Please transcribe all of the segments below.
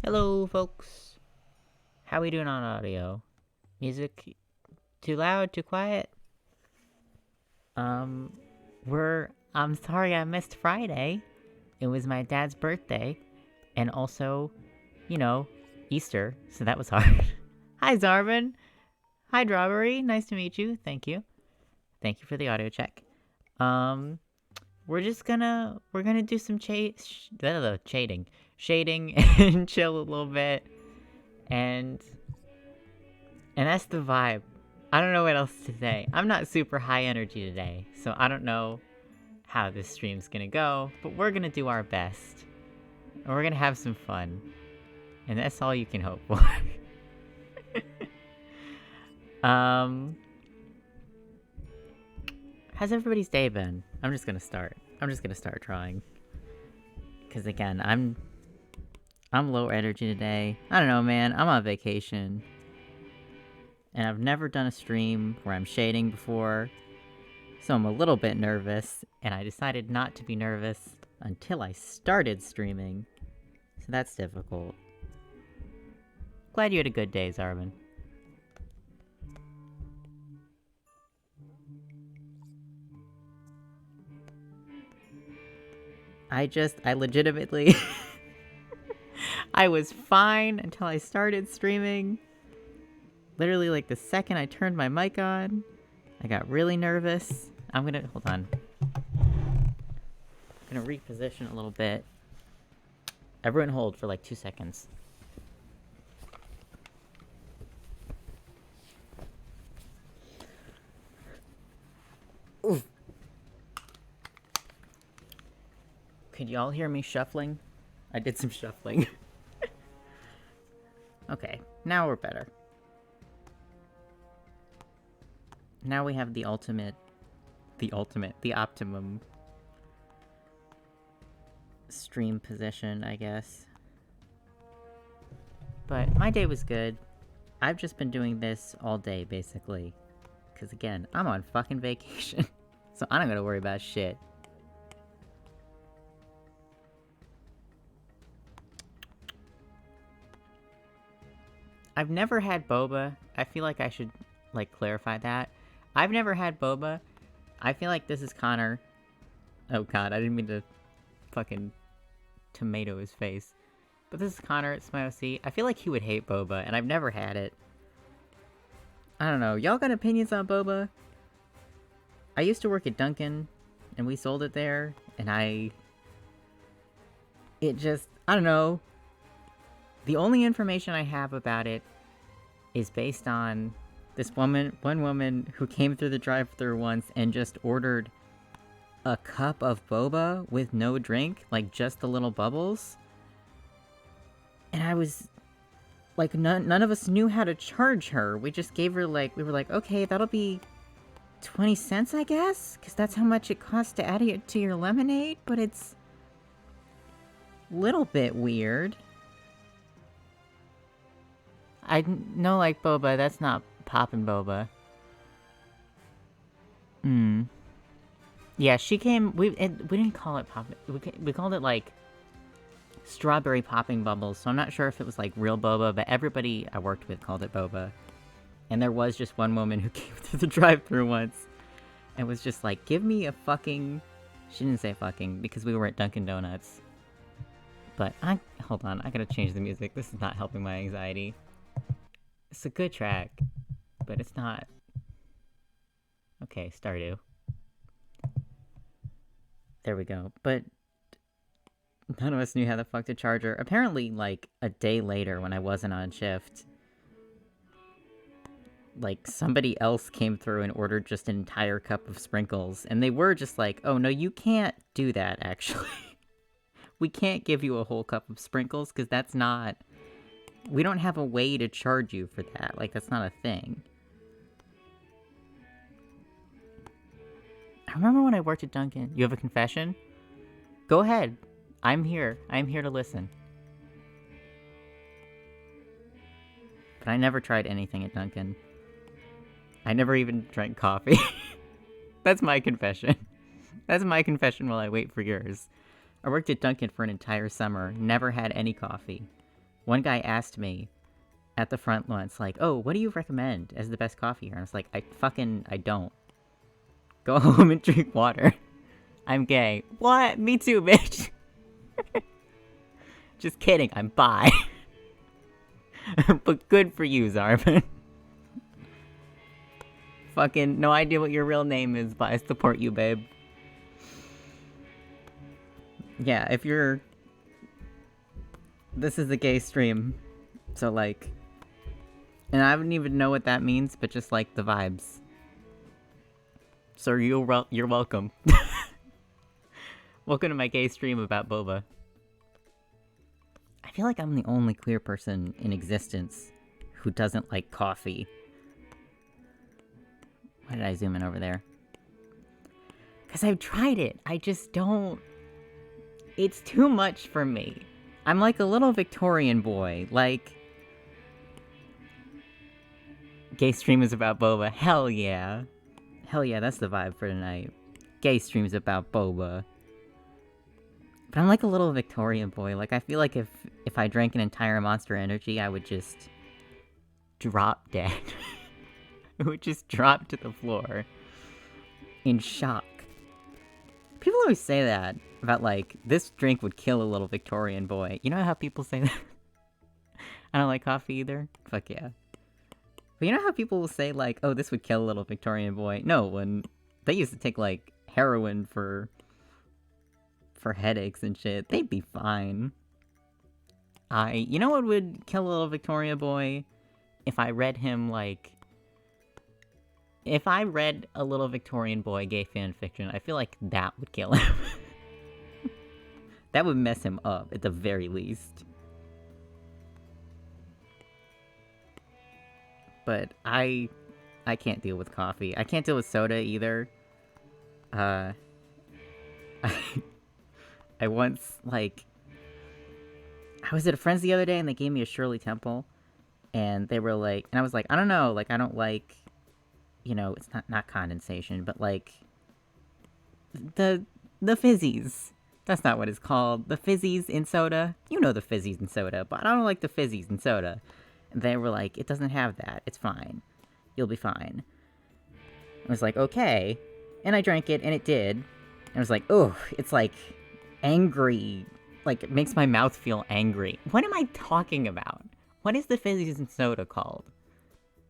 Hello, folks. How we doing on audio? Music too loud, too quiet? Um, I'm sorry I missed Friday. It was my dad's birthday, and also, you know, Easter, so that was hard. Hi, Zorbon. Hi, Drawberry. Nice to meet you. Thank you. Thank you for the audio check. Um, we're gonna do some shading, and chill a little bit, and that's the vibe. I don't know what else to say. I'm not super high energy today, so I don't know how this stream's gonna go, but we're gonna do our best. And we're gonna have some fun. And that's all you can hope for. um How's everybody's day been? I'm just gonna start drawing. Cause again, I'm low energy today. I don't know, man. I'm on vacation. And I've never done a stream where I'm shading before, so I'm a little bit nervous, and I decided not to be nervous until I started streaming, so that's difficult. Glad you had a good day, Zarvin. I legitimately... I was fine until I started streaming. Literally, like, the second I turned my mic on, I got really nervous. Hold on. I'm gonna reposition a little bit. Everyone hold for like 2 seconds. Oof. Could y'all hear me shuffling? I did some shuffling. Okay, now we're better. Now we have the optimum stream position, I guess. But my day was good. I've just been doing this all day, basically. Because again, I'm on fucking vacation. So I don't gotta worry about shit. I've never had boba. I feel like I should, like, clarify that. I've never had boba. I feel like this is Connor. Oh god, I didn't mean to fucking tomato his face. But this is Connor, it's my OC. I feel like he would hate boba, and I've never had it. I don't know, y'all got opinions on boba? I used to work at Dunkin', and we sold it there, and I don't know. The only information I have about it is based on one woman who came through the drive-thru once and just ordered a cup of boba with no drink, like just the little bubbles. And I was like, none of us knew how to charge her. We just gave her, like, we were like, okay, that'll be 20 cents, I guess? Because that's how much it costs to add it to your lemonade, but it's a little bit weird. I know, like, boba, that's not poppin' boba. Yeah, she came, we didn't call it poppin', we called it, like, strawberry popping bubbles, so I'm not sure if it was, like, real boba, but everybody I worked with called it boba. And there was just one woman who came through the drive-thru once, and was just like, give me a fucking... She didn't say fucking, because we were at Dunkin' Donuts. But hold on, I gotta change the music, this is not helping my anxiety. It's a good track, but it's not... Okay, Stardew. There we go. But none of us knew how the fuck to charge her. Apparently, like, a day later when I wasn't on shift, like, somebody else came through and ordered just an entire cup of sprinkles, and they were just like, oh no, you can't do that, actually. We can't give you a whole cup of sprinkles, because that's not... We don't have a way to charge you for that. Like, that's not a thing. I remember when I worked at Dunkin'. You have a confession? Go ahead. I'm here. I'm here to listen. But I never tried anything at Dunkin'. I never even drank coffee. That's my confession. That's my confession while I wait for yours. I worked at Dunkin' for an entire summer, never had any coffee. one guy asked me at the front once, like, oh, what do you recommend as the best coffee here? And I was like, I don't. Go home and drink water. I'm gay. What? Me too, bitch. Just kidding, I'm bi. But good for you, Zorbon. Fucking no idea what your real name is, but I support you, babe. Yeah, if you're... This is a gay stream, so like... And I wouldn't even know what that means, but just like the vibes. So you're welcome. Welcome to my gay stream about boba. I feel like I'm the only queer person in existence who doesn't like coffee. Why did I zoom in over there? Because I've tried it. I just don't... It's too much for me. I'm like a little Victorian boy. Like... Gay stream is about boba. Hell yeah. Hell yeah, that's the vibe for tonight. Gay streams about boba. But I'm like a little Victorian boy. Like, I feel like if I drank an entire Monster Energy, I would just... drop dead. It would just drop to the floor. In shock. People always say that. About, like, this drink would kill a little Victorian boy. You know how people say that? I don't like coffee either? Fuck yeah. But you know how people will say, like, oh, this would kill a little Victorian boy? No, when they used to take, like, heroin for headaches and shit, they'd be fine. You know what would kill a little Victorian boy? If I read him, like... If I read a little Victorian boy gay fanfiction, I feel like that would kill him. That would mess him up, at the very least. But I can't deal with coffee. I can't deal with soda either. I once, like... I was at a friend's the other day and they gave me a Shirley Temple. And they were like... And I was like, I don't know, like, I don't like... You know, it's not condensation, but like... The fizzies. That's not what it's called. The fizzies in soda. You know the fizzies in soda, but I don't like the fizzies in soda. And they were like, it doesn't have that. It's fine. You'll be fine. I was like, okay. And I drank it, and it did. And I was like, oh, it's like angry. Like, it makes my mouth feel angry. What am I talking about? What is the fizzies in soda called?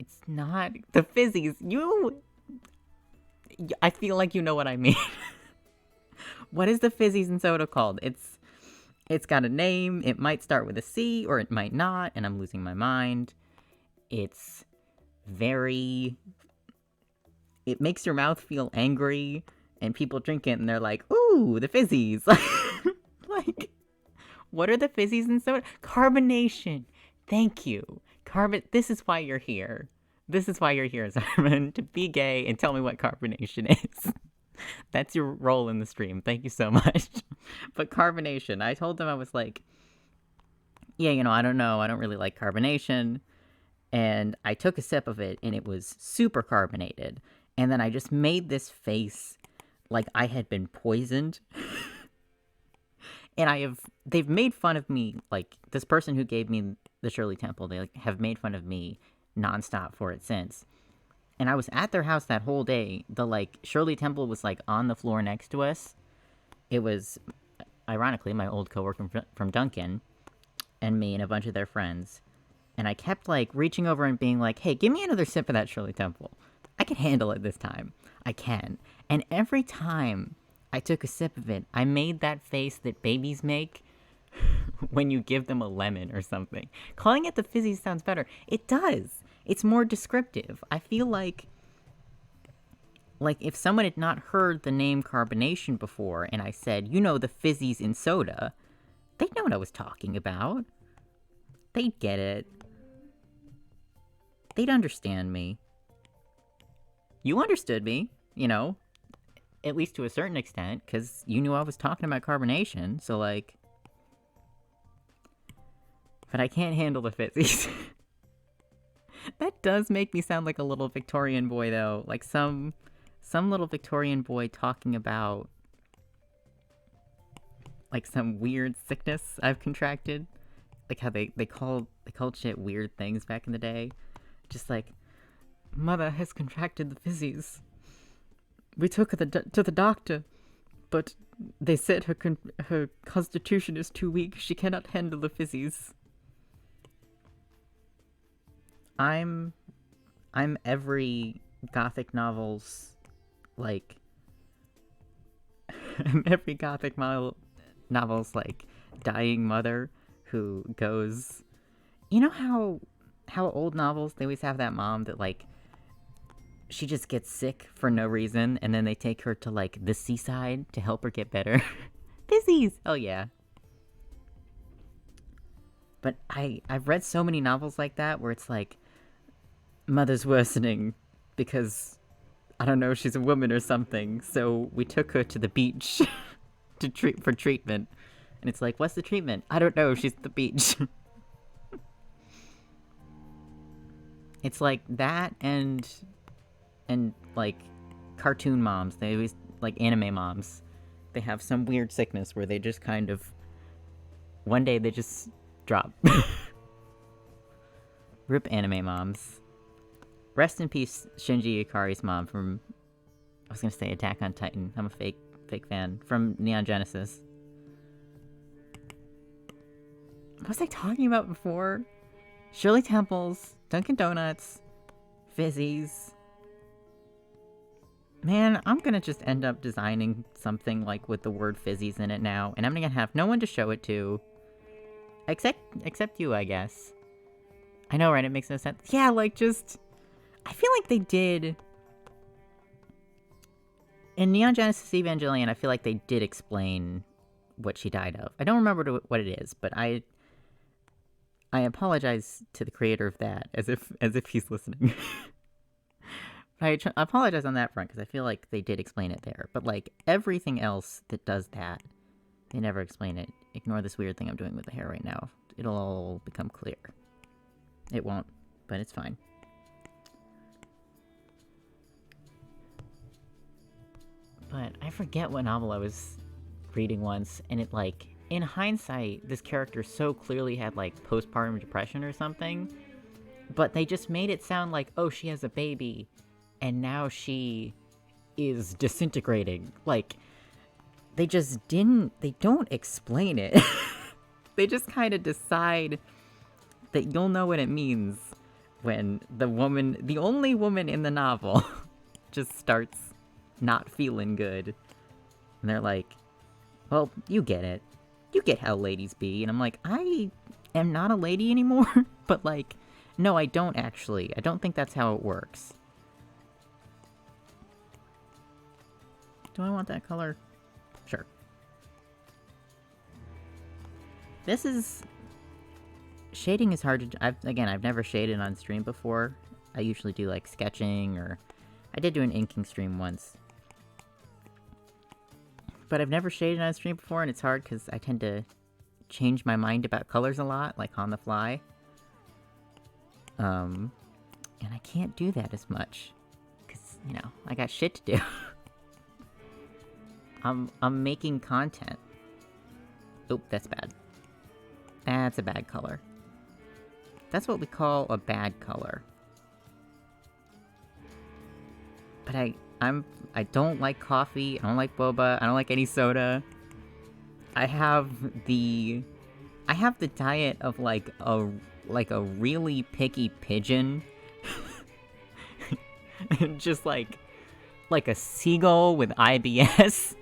It's not... The fizzies, I feel like you know what I mean. What is the fizzies in soda called? It's got a name, it might start with a C, or it might not, and I'm losing my mind. It's very... It makes your mouth feel angry, and people drink it, and they're like, ooh, the fizzies! Like, what are the fizzies in soda? Carbonation! Thank you! This is why you're here. This is why you're here, Zorbon, to be gay and tell me what carbonation is. That's your role in the stream. Thank you so much. But carbonation, I told them, I was like, yeah, you know, I don't know. I don't really like carbonation. And I took a sip of it, and it was super carbonated. And then I just made this face like I had been poisoned. And they've made fun of me, like, this person who gave me the Shirley Temple, they like, have made fun of me nonstop for it since. And I was at their house that whole day. The, like, Shirley Temple was, like, on the floor next to us. It was, ironically, my old coworker from Duncan, and me and a bunch of their friends. And I kept, like, reaching over and being like, hey, give me another sip of that Shirley Temple. I can handle it this time. I can. And every time I took a sip of it, I made that face that babies make when you give them a lemon or something. Calling it the fizzy sounds better. It does. It's more descriptive. I feel like if someone had not heard the name carbonation before and I said, you know, the fizzies in soda, they'd know what I was talking about. They'd get it. They'd understand me. You understood me, you know, at least to a certain extent, because you knew I was talking about carbonation, so like... But I can't handle the fizzies. That does make me sound like a little Victorian boy, though. Like some little Victorian boy talking about, like, some weird sickness I've contracted. like how they called shit weird things back in the day. Just like, mother has contracted the fizzies. We took her to the doctor, but they said her constitution is too weak. She cannot handle the fizzies. I'm every gothic novel's, like, every gothic novel's, like, dying mother who goes... You know how old novels, they always have that mom that, like, she just gets sick for no reason, and then they take her to, like, the seaside to help her get better? Fizzies! Oh, yeah. But I've read so many novels like that where it's like, mother's worsening because, I don't know, she's a woman or something, so we took her to the beach for treatment. And it's like, what's the treatment? I don't know, she's at the beach. It's like that and like cartoon moms. They always, like, anime moms. They have some weird sickness where they just kind of, one day they just drop. Rip anime moms. Rest in peace, Shinji Ikari's mom from, I was gonna say Attack on Titan. I'm a fake fan. From Neon Genesis. What was I talking about before? Shirley Temples, Dunkin' Donuts, Fizzies. Man, I'm gonna just end up designing something, like, with the word Fizzies in it now, and I'm gonna have no one to show it to. Except you, I guess. I know, right? It makes no sense. Yeah, like, just... I feel like they did... In Neon Genesis Evangelion, I feel like they did explain what she died of. I don't remember what it is, but I apologize to the creator of that, as if he's listening. I apologize on that front, because I feel like they did explain it there. But, like, everything else that does that, they never explain it. Ignore this weird thing I'm doing with the hair right now. It'll all become clear. It won't, but it's fine. But I forget what novel I was reading once, and it, like, in hindsight, this character so clearly had, like, postpartum depression or something, but they just made it sound like, oh, she has a baby, and now she is disintegrating. Like, they don't explain it. They just kind of decide that you'll know what it means when the only woman in the novel, just starts not feeling good. And they're like, well, you get it. You get how ladies be. And I'm like, I am not a lady anymore. But, like, no, I don't actually. I don't think that's how it works. Do I want that color? Sure. This is... Shading is hard to... I've never shaded on stream before. I usually do, like, sketching, or... I did do an inking stream once. But I've never shaded on stream before, and it's hard because I tend to change my mind about colors a lot, like, on the fly. And I can't do that as much. Because, you know, I got shit to do. I'm making content. Oop, that's bad. That's a bad color. That's what we call a bad color. But I don't like coffee, I don't like boba, I don't like any soda. I have the diet of, like a really picky pigeon. Just like a seagull with IBS.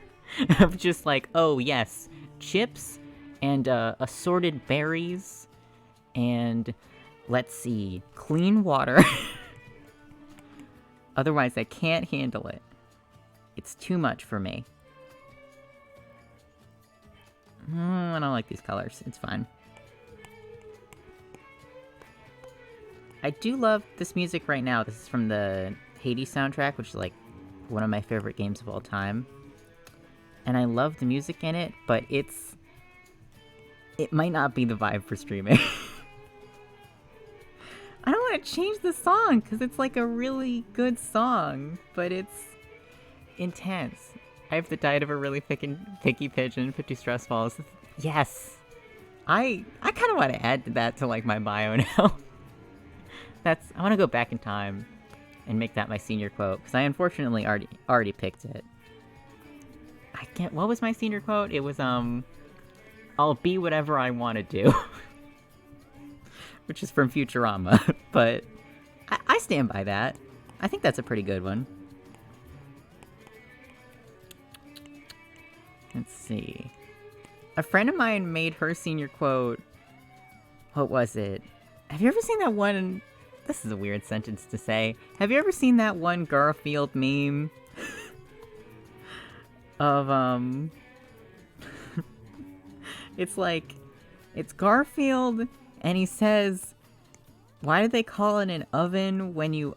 Of just like, oh yes, chips and assorted berries and, let's see, clean water. Otherwise I can't handle it. It's too much for me. I don't like these colors. It's fine. I do love this music right now. This is from the Hades soundtrack, which is, like, one of my favorite games of all time. And I love the music in it, but it might not be the vibe for streaming. I don't want to change the song, because it's, like, a really good song, but it's intense. I have the diet of a really picky pigeon, 50 stress balls. Yes! I kind of want to add that to, like, my bio now. I want to go back in time and make that my senior quote, because I unfortunately already picked it. I can't... What was my senior quote? It was, I'll be whatever I want to do. Which is from Futurama, but I stand by that. I think that's a pretty good one. Let's see. A friend of mine made her senior quote... What was it? Have you ever seen that one... This is a weird sentence to say. Have you ever seen that one Garfield meme? Of, It's like... It's Garfield, and he says... Why do they call it an oven when you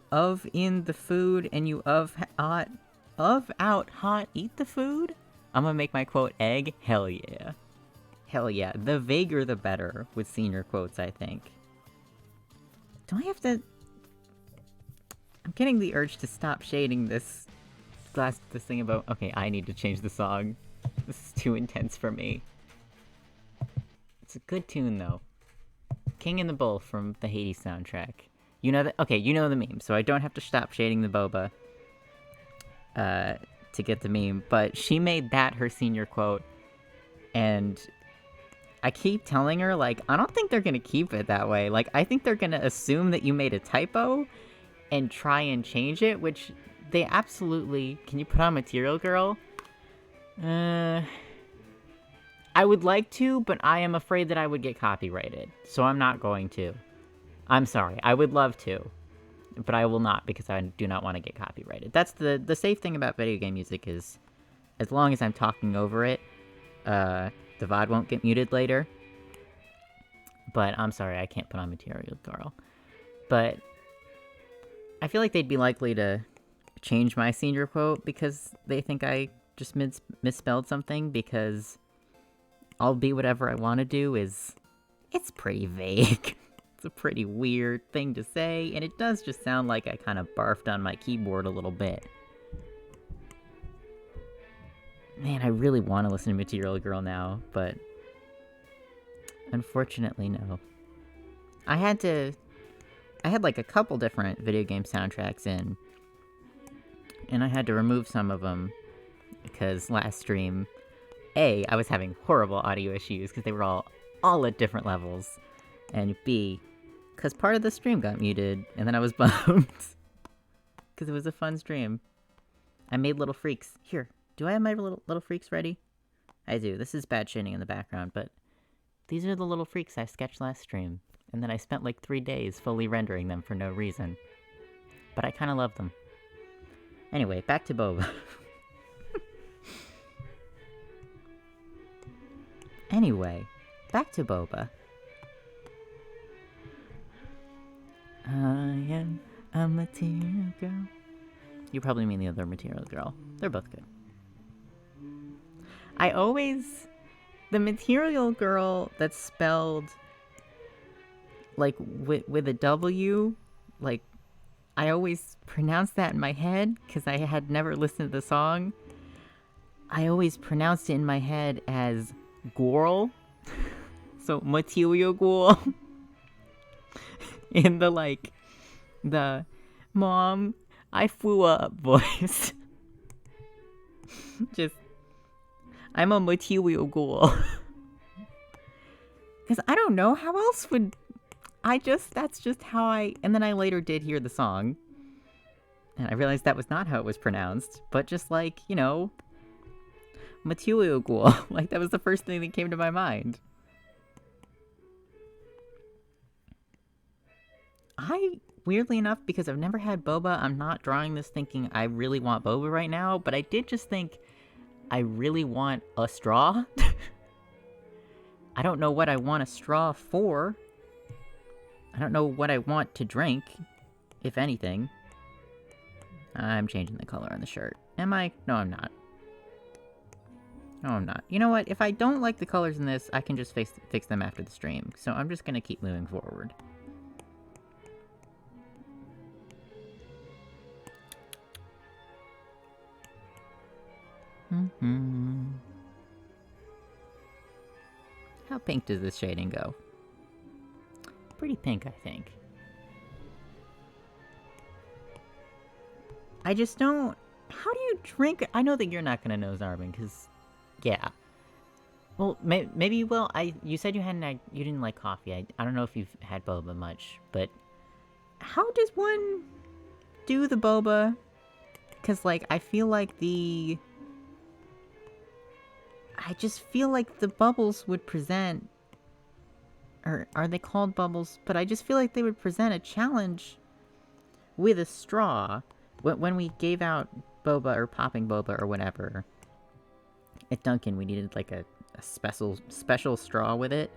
in the food and you out hot eat the food? I'm gonna make my quote egg. Hell yeah. Hell yeah. The vaguer the better with senior quotes, I think. Do I have to... I'm getting the urge to stop shading this thing about... Okay, I need to change the song. This is too intense for me. It's a good tune, though. King and the Bull from the Hades soundtrack. You know that? Okay, you know the meme, so I don't have to stop shading the boba to get the meme. But she made that her senior quote, and I keep telling her, like, I don't think they're gonna keep it that way. Like, I think they're gonna assume that you made a typo and try and change it, which they absolutely... Can you put on Material Girl? I would like to, but I am afraid that I would get copyrighted, so I'm not going to. I'm sorry, I would love to, but I will not, because I do not want to get copyrighted. That's the safe thing about video game music is, as long as I'm talking over it, the VOD won't get muted later. But I'm sorry, I can't put on Material Girl. But I feel like they'd be likely to change my senior quote because they think I just misspelled something, because I'll be whatever I want to do it's pretty vague. It's a pretty weird thing to say, and it does just sound like I kind of barfed on my keyboard a little bit. Man, I really want to listen to Material Girl now, but unfortunately, no. I had like a couple different video game soundtracks in, and I had to remove some of them because last stream, A, I was having horrible audio issues because they were all at different levels, and B, because part of the stream got muted, and then I was bummed because it was a fun stream. I made little freaks. Here, do I have my little freaks ready? I do. This is bad shading in the background, but these are the little freaks I sketched last stream, and then I spent like 3 days fully rendering them for no reason. But I kind of love them. Anyway, back to Boba. Anyway, back to Boba. I am a material girl. You probably mean the other Material Girl. They're both good. The Material Girl that's spelled, like, with a W, like, I always pronounce that in my head, because I had never listened to the song. I always pronounced it in my head as Girl. So, Material Girl. In the Mom, I flew up voice. I'm a Material Girl. Because I don't know how else that's just how and then I later did hear the song. And I realized that was not how it was pronounced, but just like, you know, Material Girl. Like, that was the first thing that came to my mind. Weirdly enough, because I've never had boba, I'm not drawing this thinking I really want boba right now, but I did just think I really want a straw. I don't know what I want a straw for. I don't know what I want to drink, if anything. I'm changing the color on the shirt. Am I? No, I'm not. No, I'm not. You know what? If I don't like the colors in this, I can just fix them after the stream. So I'm just gonna keep moving forward. How pink does this shading go? Pretty pink, I think. I just don't... How do you drink... I know that you're not gonna know, Zorbon, because... Yeah. Well, maybe you will. You said you didn't like coffee. I don't know if you've had boba much, but... How does one do the boba? Because, like, I feel like the... I just feel like the bubbles would present... Or are they called bubbles? But I just feel like they would present a challenge with a straw. When we gave out boba or popping boba or whatever, at Dunkin', we needed like a special straw with it.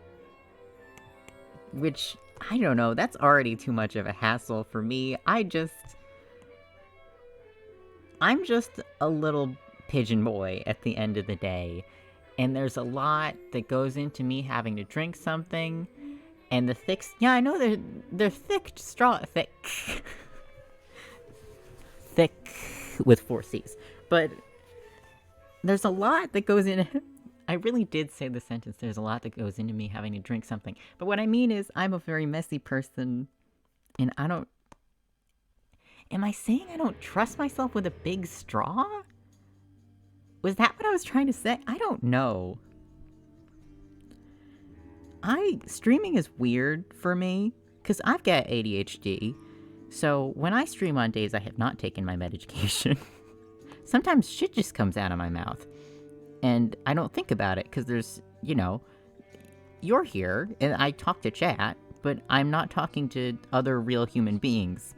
Which, I don't know, that's already too much of a hassle for me. I'm just a little pigeon boy at the end of the day. And there's a lot that goes into me having to drink something. And the thick... Yeah, I know they're thick straw... Thick... thick with 4 C's. But there's a lot that goes in... I really did say the sentence, there's a lot that goes into me having to drink something. But what I mean is, I'm a very messy person. And I don't... Am I saying I don't trust myself with a big straw? Was that what I was trying to say? I don't know. Streaming is weird for me, because I've got ADHD, so when I stream on days I have not taken my medication, sometimes shit just comes out of my mouth, and I don't think about it, because there's, you know, you're here, and I talk to chat, but I'm not talking to other real human beings.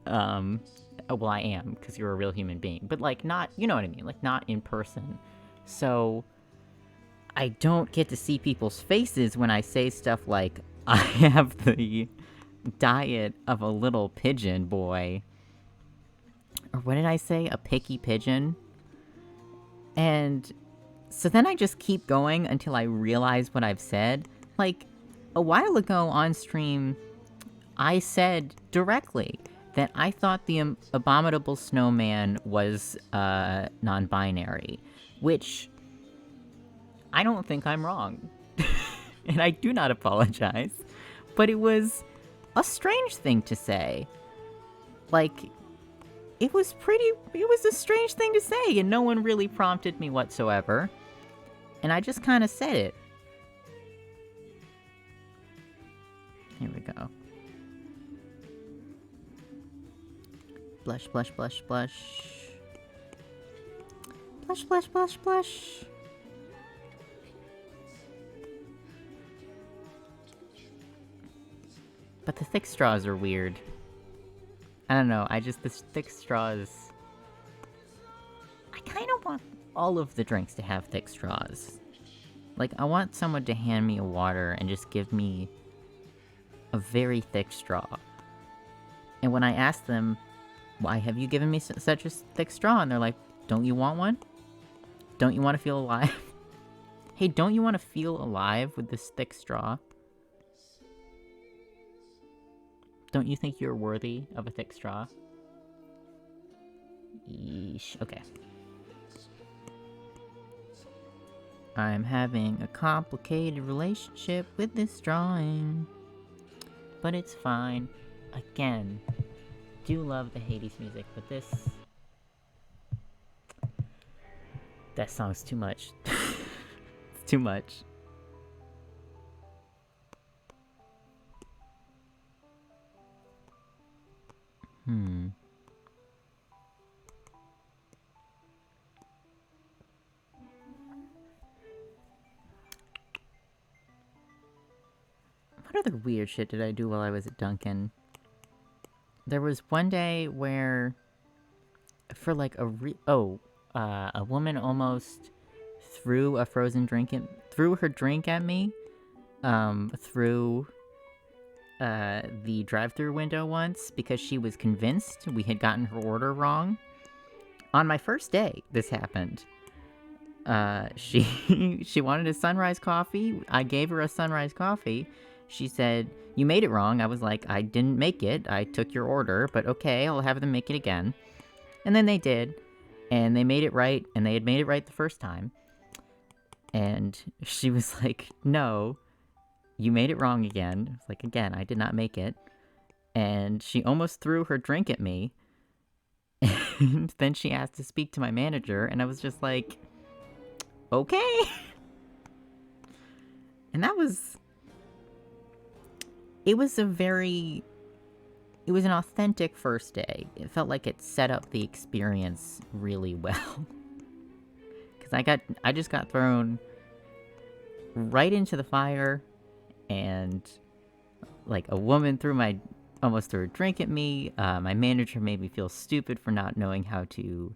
Well, I am, because you're a real human being, but, like, not, you know what I mean, like, not in person, so... I don't get to see people's faces when I say stuff like, I have the diet of a little pigeon boy. Or what did I say? A picky pigeon? And so then I just keep going until I realize what I've said. Like, a while ago on stream, I said directly that I thought the abominable snowman was non-binary, which... I don't think I'm wrong. And I do not apologize. But it was a strange thing to say. Like, it was a strange thing to say, and no one really prompted me whatsoever. And I just kind of said it. Here we go. Blush, blush, blush, blush. Blush, blush, blush, blush. But the thick straws are weird. I don't know, the thick straws... I kind of want all of the drinks to have thick straws. Like, I want someone to hand me a water and just give me a very thick straw. And when I ask them, why have you given me such a thick straw? And they're like, don't you want one? Don't you want to feel alive? Hey, don't you want to feel alive with this thick straw? Don't you think you're worthy of a thick straw? Yeesh. Okay. I'm having a complicated relationship with this drawing. But it's fine. Again, do love the Hades music, but this... That song's too much. It's too much. What other weird shit did I do while I was at Dunkin'? There was one day where, for like a woman almost threw a frozen drink threw her drink at me, through the drive-thru window once because she was convinced we had gotten her order wrong. On my first day, this happened. She wanted a sunrise coffee. I gave her a sunrise coffee. She said, you made it wrong. I was like, I didn't make it. I took your order, but okay, I'll have them make it again. And then they did, and they made it right, and they had made it right the first time. And she was like, no, you made it wrong again. I was like, again, I did not make it. And she almost threw her drink at me. And then she asked to speak to my manager, and I was just like, okay. And it was an authentic first day. It felt like it set up the experience really well. Because I just got thrown right into the fire, and like a woman almost threw a drink at me. My manager made me feel stupid for not knowing how to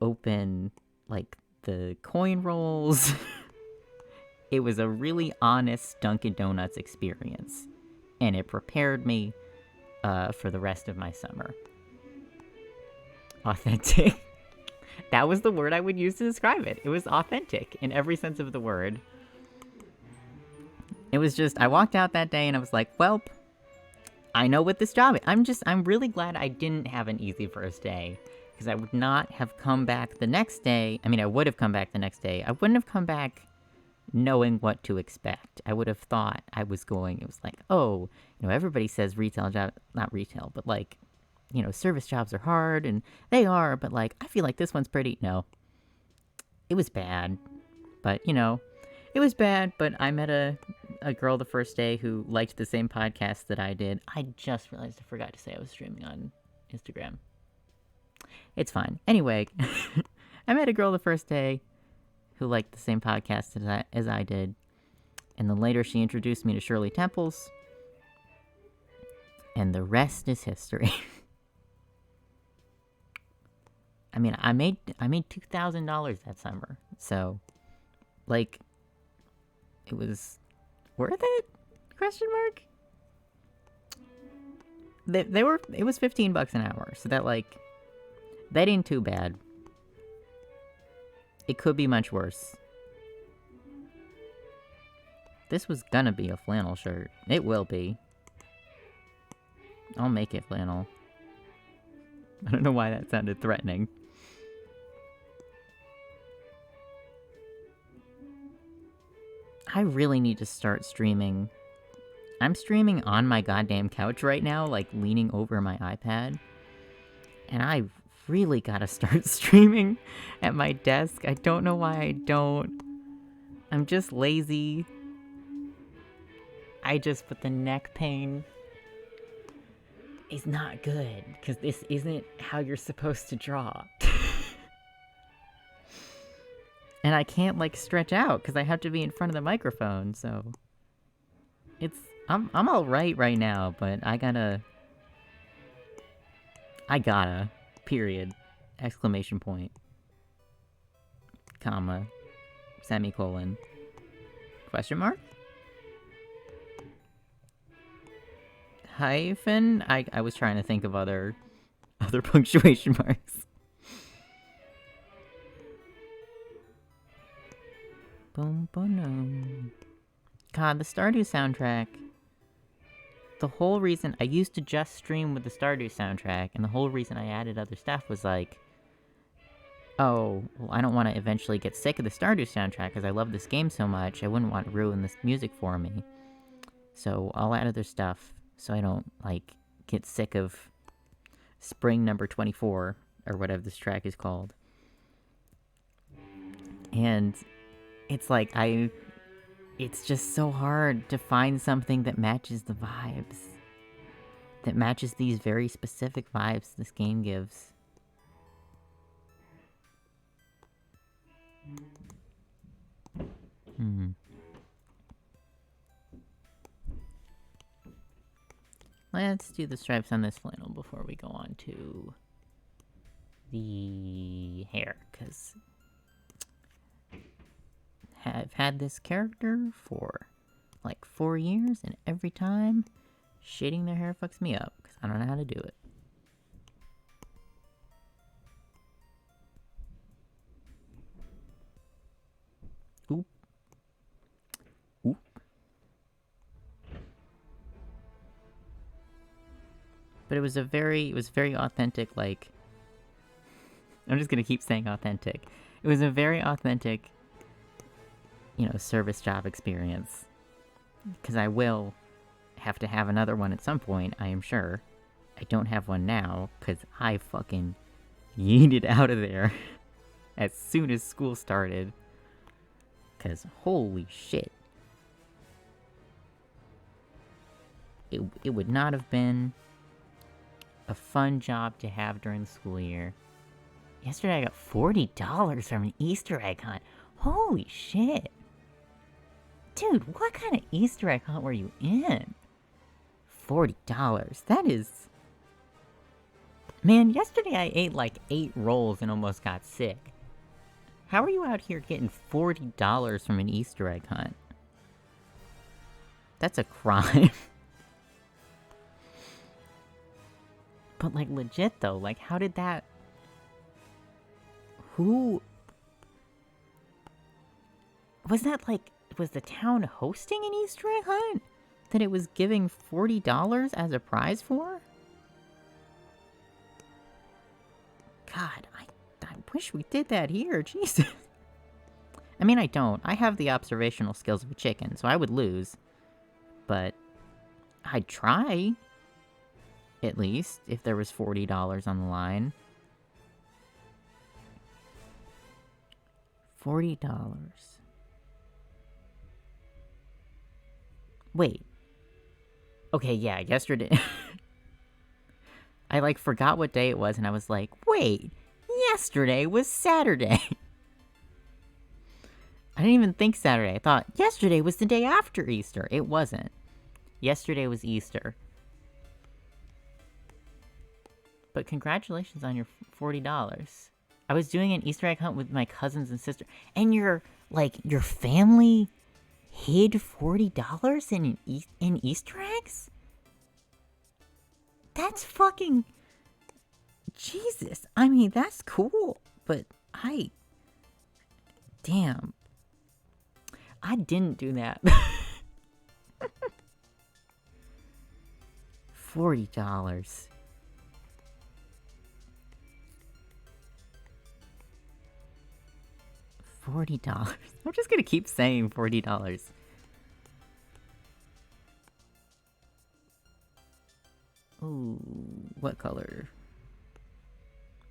open like the coin rolls. It was a really honest Dunkin' Donuts experience, and it prepared me for the rest of my summer. Authentic. That was the word I would use to describe it. It was authentic in every sense of the word. It was just, I walked out that day and I was like, welp, I know what this job is. I'm really glad I didn't have an easy first day, because I would not have come back the next day. I mean, I would have come back the next day. I wouldn't have come back knowing what to expect. I would have thought it was like, oh, everybody says retail job, not retail, but like, service jobs are hard, and they are, but like, I feel like this one's pretty. No. It was bad. But, it was bad, but I met a girl the first day who liked the same podcast that I did. I just realized I forgot to say I was streaming on Instagram. It's fine. Anyway, I met a girl the first day who liked the same podcast as I did. And then later she introduced me to Shirley Temples. And the rest is history. I mean, I made $2,000 that summer. So, like, it was worth it? Question mark? It was $15 an hour. So that ain't too bad. It could be much worse. This was gonna be a flannel shirt. It will be. I'll make it flannel. I don't know why that sounded threatening. I really need to start streaming. I'm streaming on my goddamn couch right now, like leaning over my iPad. And I really gotta start streaming at my desk. I don't know why I don't. I'm just lazy. But the neck pain is not good, because this isn't how you're supposed to draw. And I can't, stretch out, because I have to be in front of the microphone, so... I'm alright right now, but I gotta, period, exclamation point, comma, semicolon, question mark? Hyphen? I was trying to think of other punctuation marks. Boom, boom. God, the Stardew soundtrack. The whole reason I used to just stream with the Stardew soundtrack, and the whole reason I added other stuff was like, oh, well, I don't want to eventually get sick of the Stardew soundtrack because I love this game so much. I wouldn't want to ruin this music for me. So I'll add other stuff so I don't, get sick of Spring number 24, or whatever this track is called. And it's it's just so hard to find something that matches the vibes. That matches these very specific vibes this game gives. Let's do the stripes on this flannel before we go on to the hair, because I've had this character for 4 years, and every time shading their hair fucks me up because I don't know how to do it. Oop. But it was very authentic, I'm just gonna keep saying authentic. It was a very authentic service job experience. Because I will have to have another one at some point, I am sure. I don't have one now, because I fucking yeeted out of there as soon as school started. Because holy shit. It would not have been a fun job to have during the school year. Yesterday I got $40 from an Easter egg hunt. Holy shit. Dude, what kind of Easter egg hunt were you in? $40. That is... Man, yesterday I ate like 8 rolls and almost got sick. How are you out here getting $40 from an Easter egg hunt? That's a crime. But like legit though, like how did that... Who... Was that like... Was the town hosting an Easter egg hunt that it was giving $40 as a prize for? God, I wish we did that here, Jesus. I mean, I don't. I have the observational skills of a chicken, so I would lose. But I'd try, at least, if there was $40 on the line. $40. Wait. Okay, yeah, yesterday... I, like, forgot what day it was, and I was like, wait, yesterday was Saturday. I didn't even think Saturday. I thought yesterday was the day after Easter. It wasn't. Yesterday was Easter. But congratulations on your $40. I was doing an Easter egg hunt with my cousins and sister, and your family hid $40 in Easter eggs? That's fucking... Jesus. I mean, that's cool. But Damn. I didn't do that. $40. $40. I'm just gonna keep saying $40. Ooh, what color?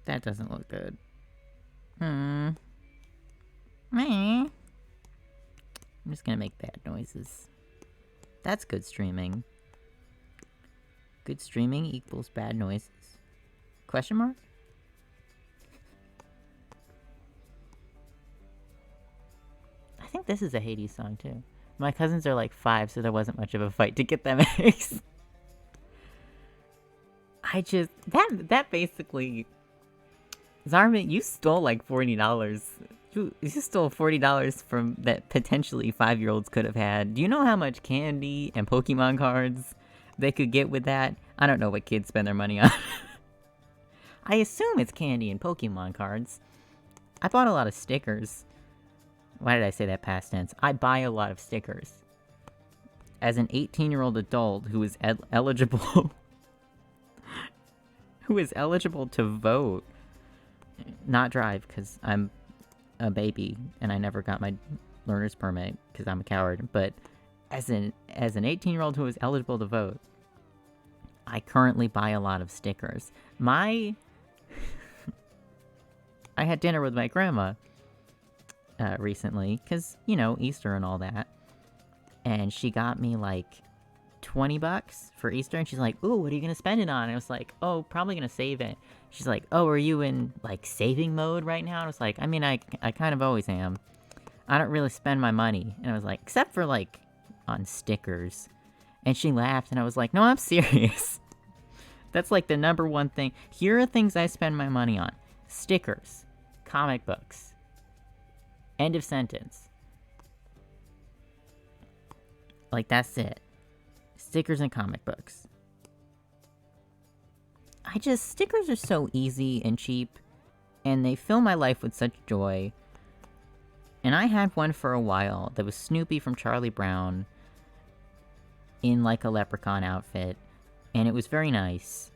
That doesn't look good. I'm just gonna make bad noises. That's good streaming. Good streaming equals bad noises. Question mark? I think this is a Hades song too. My cousins are like 5, so there wasn't much of a fight to get them eggs. That basically... Zorbon, you stole like $40. You stole $40 from that potentially 5-year-olds could have had. Do you know how much candy and Pokemon cards they could get with that? I don't know what kids spend their money on. I assume it's candy and Pokemon cards. I bought a lot of stickers. Why did I say that past tense? I buy a lot of stickers. As an 18-year-old adult who is eligible... who is eligible to vote. Not drive, because I'm a baby, and I never got my learner's permit, because I'm a coward. But as an 18-year-old who is eligible to vote, I currently buy a lot of stickers. I had dinner with my grandma recently, because, you know, Easter and all that. And she got me, like, $20 for Easter, and she's like, ooh, what are you gonna spend it on? And I was like, oh, probably gonna save it. She's like, oh, are you in, like, saving mode right now? And I was like, I mean, I kind of always am. I don't really spend my money. And I was like, except for, like, on stickers. And she laughed, and I was like, no, I'm serious. That's, like, the #1 thing. Here are things I spend my money on. Stickers. Comic books. End of sentence. Like, that's it. Stickers and comic books. Stickers are so easy and cheap, and they fill my life with such joy. And I had one for a while that was Snoopy from Charlie Brown in, like, a leprechaun outfit, and it was very nice.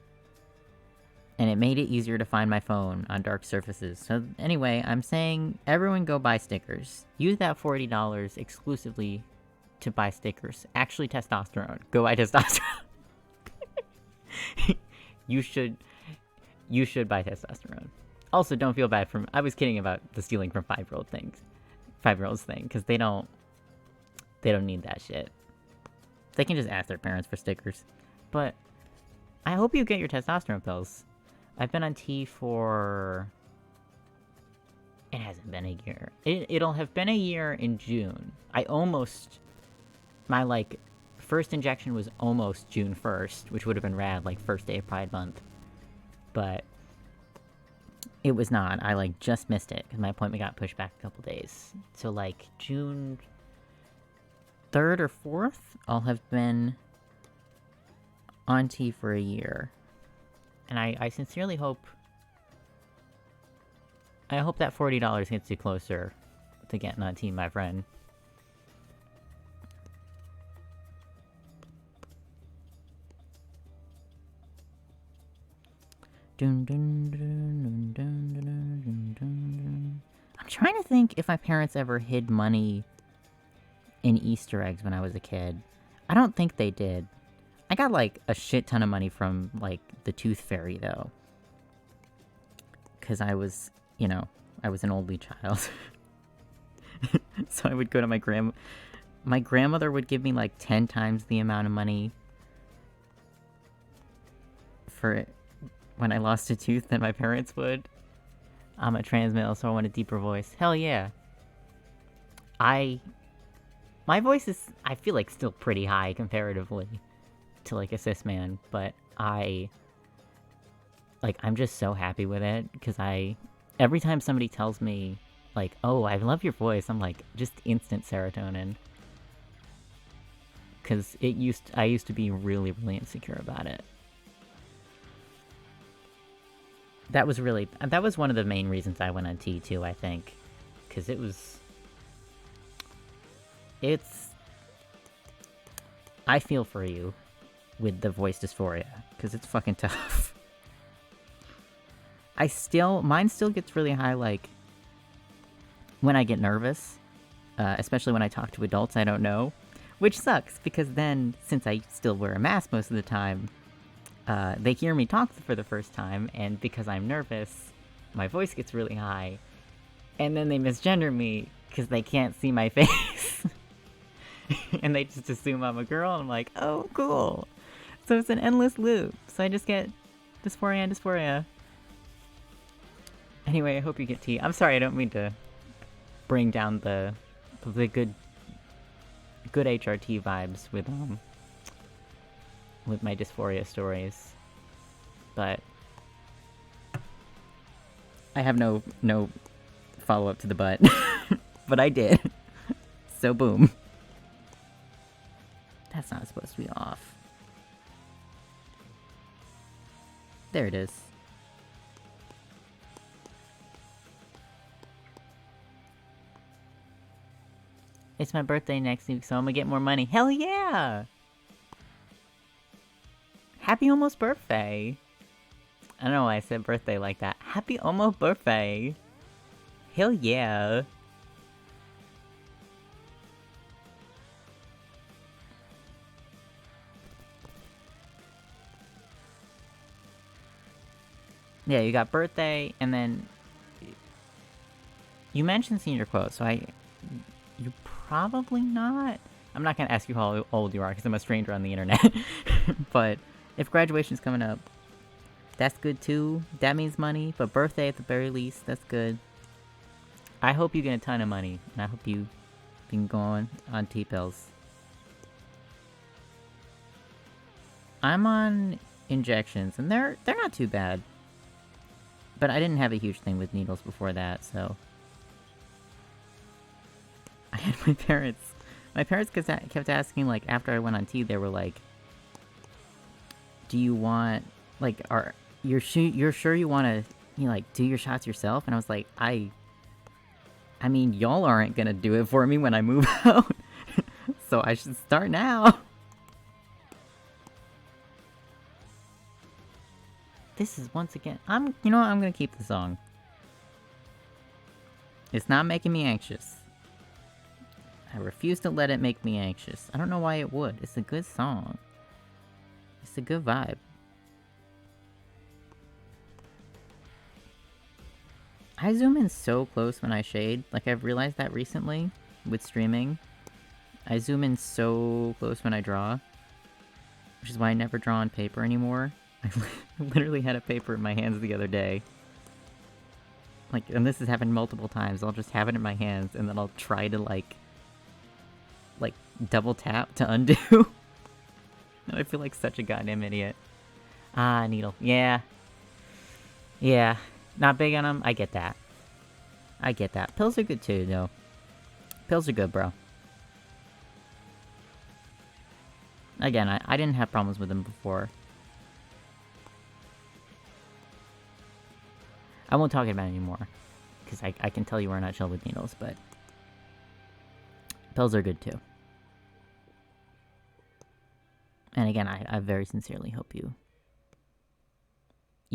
and it made it easier to find my phone on dark surfaces. So anyway, I'm saying everyone go buy stickers. Use that $40 exclusively to buy stickers. Actually, testosterone. Go buy testosterone. You should buy testosterone. Also, don't feel bad I was kidding about the stealing from 5-year-olds thing, because they don't need that shit. They can just ask their parents for stickers. But I hope you get your testosterone pills. I've been on T for... It hasn't been a year. It'll have been a year in June. My, like, first injection was almost June 1st, which would have been rad, like, first day of Pride Month. But it was not. I, like, just missed it, because my appointment got pushed back a couple days. So, like, June 3rd or 4th, I'll have been on T for a year. And I sincerely hope... I hope that $40 gets you closer to getting on T, my friend. I'm trying to think if my parents ever hid money in Easter eggs when I was a kid. I don't think they did. I got, like, a shit ton of money from, like, the Tooth Fairy, though. Because I was, you know, I was an only child. So I would go to my grandmother would give me, like, 10 times the amount of money for when I lost a tooth than my parents would. I'm a trans male, so I want a deeper voice. Hell yeah. My voice is, I feel like, still pretty high comparatively to, like, a cis man, but I'm just so happy with it, because every time somebody tells me, like, oh, I love your voice, I'm like, just instant serotonin. Because I used to be really, really insecure about it. That was one of the main reasons I went on T, too, I think. Because I feel for you with the voice dysphoria, because it's fucking tough. Mine still gets really high, like, when I get nervous, especially when I talk to adults I don't know, which sucks, because then, since I still wear a mask most of the time, they hear me talk for the first time, and because I'm nervous, my voice gets really high, and then they misgender me, because they can't see my face. And they just assume I'm a girl, and I'm like, oh, cool. So it's an endless loop. So I just get dysphoria and dysphoria. Anyway, I hope you get tea. I'm sorry, I don't mean to bring down the good HRT vibes with my dysphoria stories. But I have no follow-up to the butt. But I did. So boom. That's not supposed to be off. There it is. It's my birthday next week, so I'm gonna get more money. Hell yeah! Happy almost birthday! I don't know why I said birthday like that. Happy almost birthday! Hell yeah! Yeah, you got birthday, and then... You mentioned senior quote, so you're probably not... I'm not gonna ask you how old you are, because I'm a stranger on the internet. But if graduation's coming up, that's good too. That means money, but birthday at the very least, that's good. I hope you get a ton of money, and I hope you can go on T-pills. I'm on injections, and they're not too bad. But I didn't have a huge thing with needles before that, so... I had my parents kept asking, like, after I went on T, they were like, do you want, like, you're sure you want to, like, do your shots yourself? And I was like, I mean, y'all aren't gonna do it for me when I move out, so I should start now. This is once again... You know what? I'm gonna keep the song. It's not making me anxious. I refuse to let it make me anxious. I don't know why it would. It's a good song. It's a good vibe. I zoom in so close when I shade. Like, I've realized that recently with streaming. I zoom in so close when I draw. Which is why I never draw on paper anymore. I literally had a paper in my hands the other day. Like, and this has happened multiple times. I'll just have it in my hands, and then I'll try to, like double tap to undo. And I feel like such a goddamn idiot. Ah, needle. Yeah. Yeah. Not big on them? I get that. I get that. Pills are good too, though. Pills are good, bro. Again, I didn't have problems with them before. I won't talk about it anymore. Because I can tell you we're not chill with needles, but... pills are good too. And again, I very sincerely hope you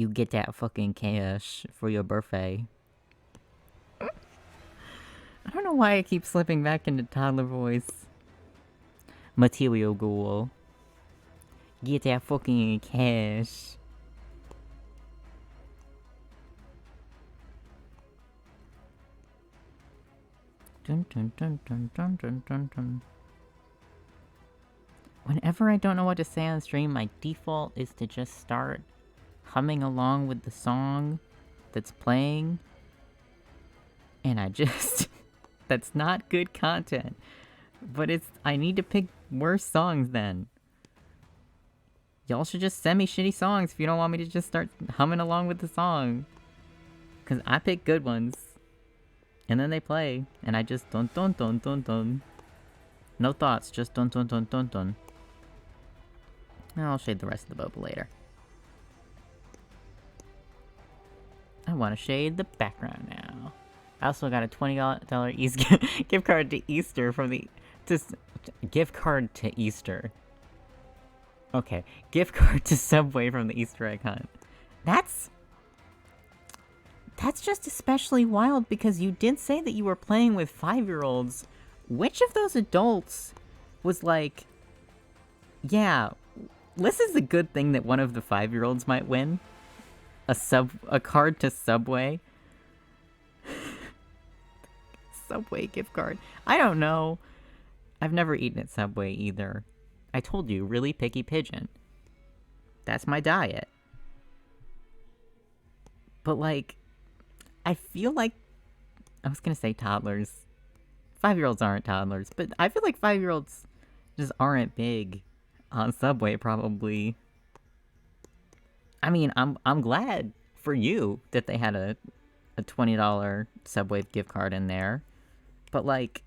get that fucking cash for your birthday. I don't know why I keep slipping back into toddler voice. Material girl. Get that fucking cash. Dun dun dun dun dun dun dun dun. Whenever I don't know what to say on stream, my default is to just start humming along with the song that's playing. And I just... that's not good content. But I need to pick worse songs then. Y'all should just send me shitty songs if you don't want me to just start humming along with the song. Because I pick good ones. And then they play. And I just dun dun dun dun dun. No thoughts, just dun dun dun dun dun. I'll shade the rest of the boba later. I want to shade the background now. I also got a $20 gift card to Easter from the... gift card to Easter. Okay. Gift card to Subway from the Easter egg hunt. That's just especially wild because you did say that you were playing with 5-year-olds. Which of those adults was like... yeah... this is a good thing that one of the 5-year-olds might win. A card to Subway. Subway gift card. I don't know. I've never eaten at Subway either. I told you, really picky pigeon. That's my diet. But like, I feel like... I was gonna say toddlers. 5-year-olds aren't toddlers, but I feel like 5-year-olds just aren't big on Subway, probably. I mean, I'm glad for you that they had a $20 Subway gift card in there. But like,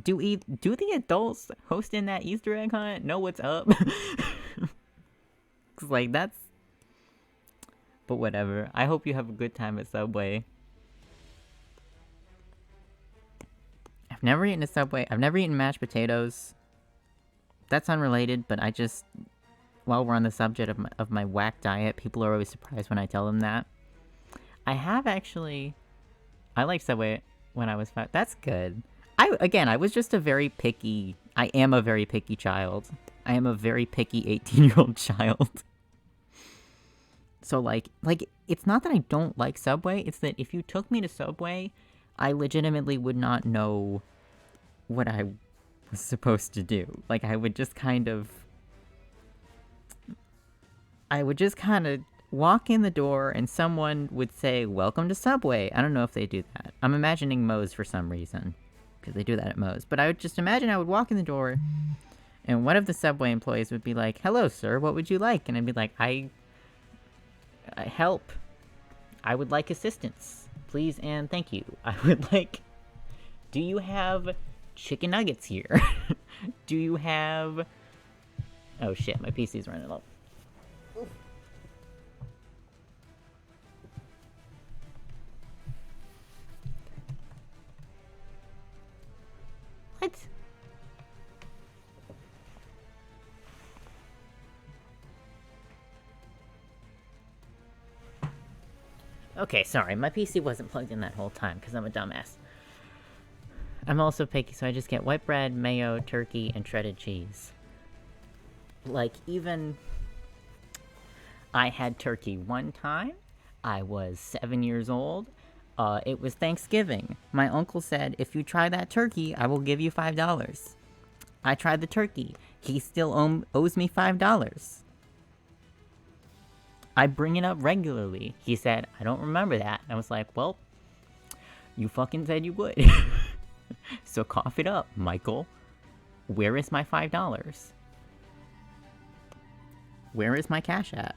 do the adults hosting that Easter egg hunt know what's up? 'Cause like, that's... but whatever. I hope you have a good time at Subway. I've never eaten at Subway. I've never eaten mashed potatoes. That's unrelated, but I just... while we're on the subject of my whack diet, people are always surprised when I tell them that. I have actually... I liked Subway when I was 5. That's good. I was just a very picky... I am a very picky child. I am a very picky 18-year-old child. So, like, it's not that I don't like Subway, it's that if you took me to Subway, I legitimately would not know what I was supposed to do. Like, I would just kind of walk in the door and someone would say, "Welcome to Subway." I don't know if they do that. I'm imagining Moe's for some reason, because they do that at Moe's. But I would just imagine I would walk in the door, and one of the Subway employees would be like, "Hello, sir, what would you like?" And I'd be like, I help. I would like assistance. Please and thank you. I would like... do you have chicken nuggets here? Do you have... oh shit, my PC's running low. What? Okay, sorry, my PC wasn't plugged in that whole time, because I'm a dumbass. I'm also picky, so I just get white bread, mayo, turkey, and shredded cheese. Like, even... I had turkey one time. I was 7 years old. It was Thanksgiving. My uncle said, if you try that turkey, I will give you $5. I tried the turkey. He still owes me $5. I bring it up regularly. He said, I don't remember that. I was like, well, you fucking said you would. So cough it up, Michael. Where is my $5? Where is my Cash App?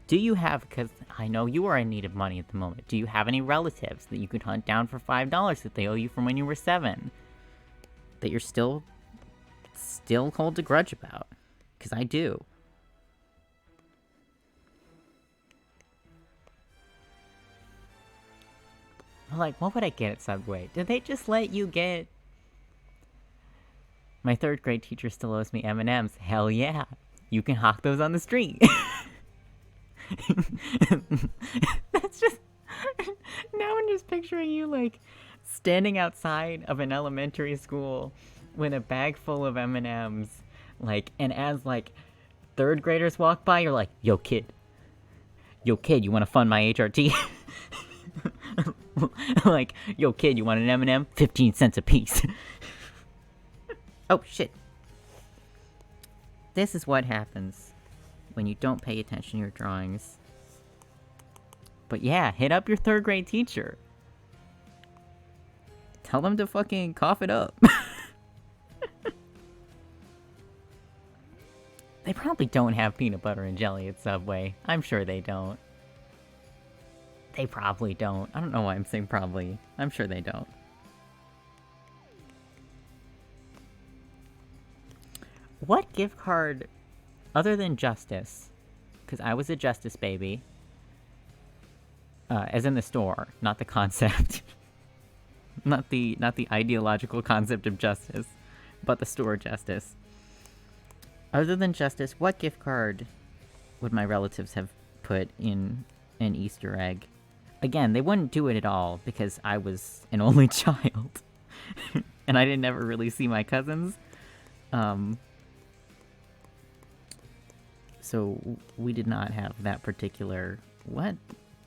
Do you have, because I know you are in need of money at the moment, do you have any relatives that you could hunt down for $5 that they owe you from when you were 7? That you're still hold a grudge about? Because I do. Like, what would I get at Subway? Did they just let you get... My 3rd grade teacher still owes me M&Ms. Hell yeah. You can hawk those on the street. That's just... Now I'm just picturing you, like, standing outside of an elementary school with a bag full of M&Ms. Like, and as, like, 3rd graders walk by, you're like, yo, kid, you want to fund my HRT? Like, yo, kid, you want an M&M? 15 cents a piece. Oh, shit. This is what happens when you don't pay attention to your drawings. But yeah, hit up your 3rd grade teacher. Tell them to fucking cough it up. They probably don't have peanut butter and jelly at Subway. I'm sure they don't. They probably don't. I don't know why I'm saying probably. I'm sure they don't. What gift card, other than Justice, because I was a Justice baby, as in the store, not the concept, not the ideological concept of justice, but the store Justice. Other than Justice, what gift card would my relatives have put in an Easter egg? Again, they wouldn't do it at all, because I was an only child. And I didn't ever really see my cousins. So we did not have that particular... What?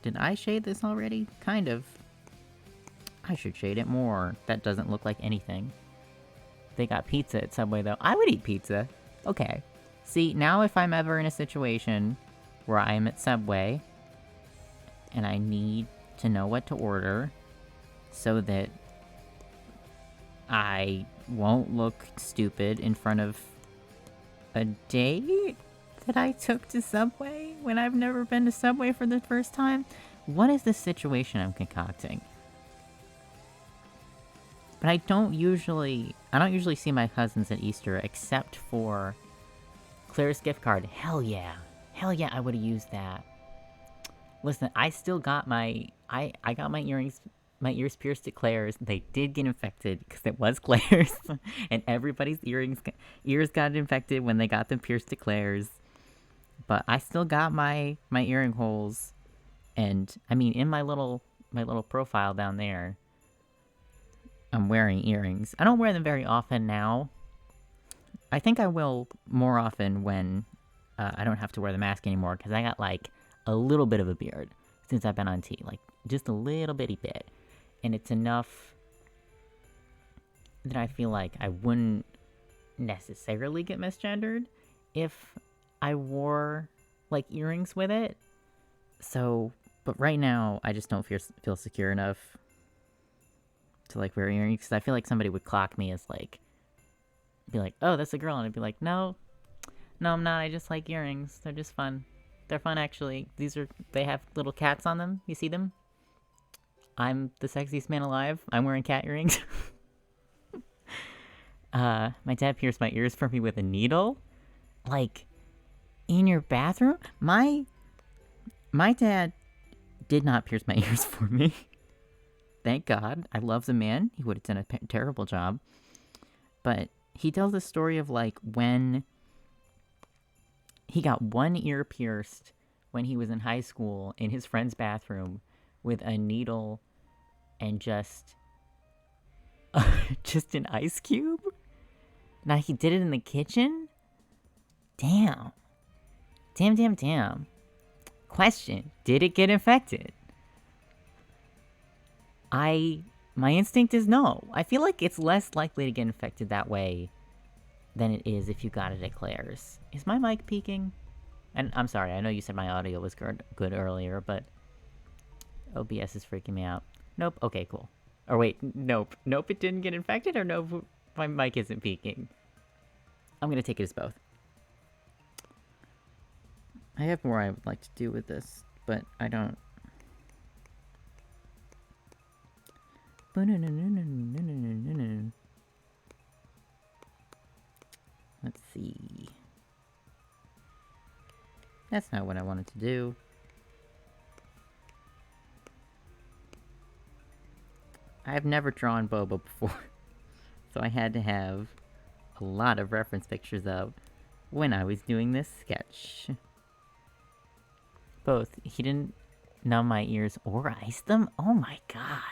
Did I shade this already? Kind of. I should shade it more. That doesn't look like anything. They got pizza at Subway, though. I would eat pizza. Okay. See, now if I'm ever in a situation where I am at Subway and I need to know what to order so that I won't look stupid in front of a date that I took to Subway when I've never been to Subway for the first time, what is the situation I'm concocting? But I don't usually see my cousins at Easter except for Claire's gift card. Hell yeah, I would have used that. Listen, I still got my I got my ears pierced at Claire's. They did get infected because it was Claire's, and everybody's ears got infected when they got them pierced at Claire's. But I still got my earring holes, and I mean, in my little profile down there, I'm wearing earrings. I don't wear them very often now. I think I will more often when I don't have to wear the mask anymore, because I got like a little bit of a beard since I've been on T, like just a little bitty bit, and it's enough that I feel like I wouldn't necessarily get misgendered if I wore like earrings with it. So, but right now I just don't feel secure enough to like wear earrings, because I feel like somebody would clock me as like, be like, oh, that's a girl, and I'd be like, no, I'm not, I just like earrings, they're just fun. They're fun, actually. They have little cats on them. You see them? I'm the sexiest man alive. I'm wearing cat earrings. My dad pierced my ears for me with a needle. Like, in your bathroom? My dad did not pierce my ears for me. Thank God. I love the man. He would have done a terrible job. But he tells the story of, like, when he got one ear pierced when he was in high school in his friend's bathroom with a needle and just just an ice cube? Now he did it in the kitchen? Damn. Damn. Question, did it get infected? My instinct is no. I feel like it's less likely to get infected that way than it is if you got it at Claire's. Is my mic peaking? And I'm sorry, I know you said my audio was good earlier, but OBS is freaking me out. Nope, okay, cool. Or wait, nope. Nope, it didn't get infected, or nope, my mic isn't peaking. I'm gonna take it as both. I have more I would like to do with this, but I don't. Let's see. That's not what I wanted to do. I've never drawn Boba before, so I had to have a lot of reference pictures up when I was doing this sketch. Both. He didn't numb my ears or ice them? Oh my god.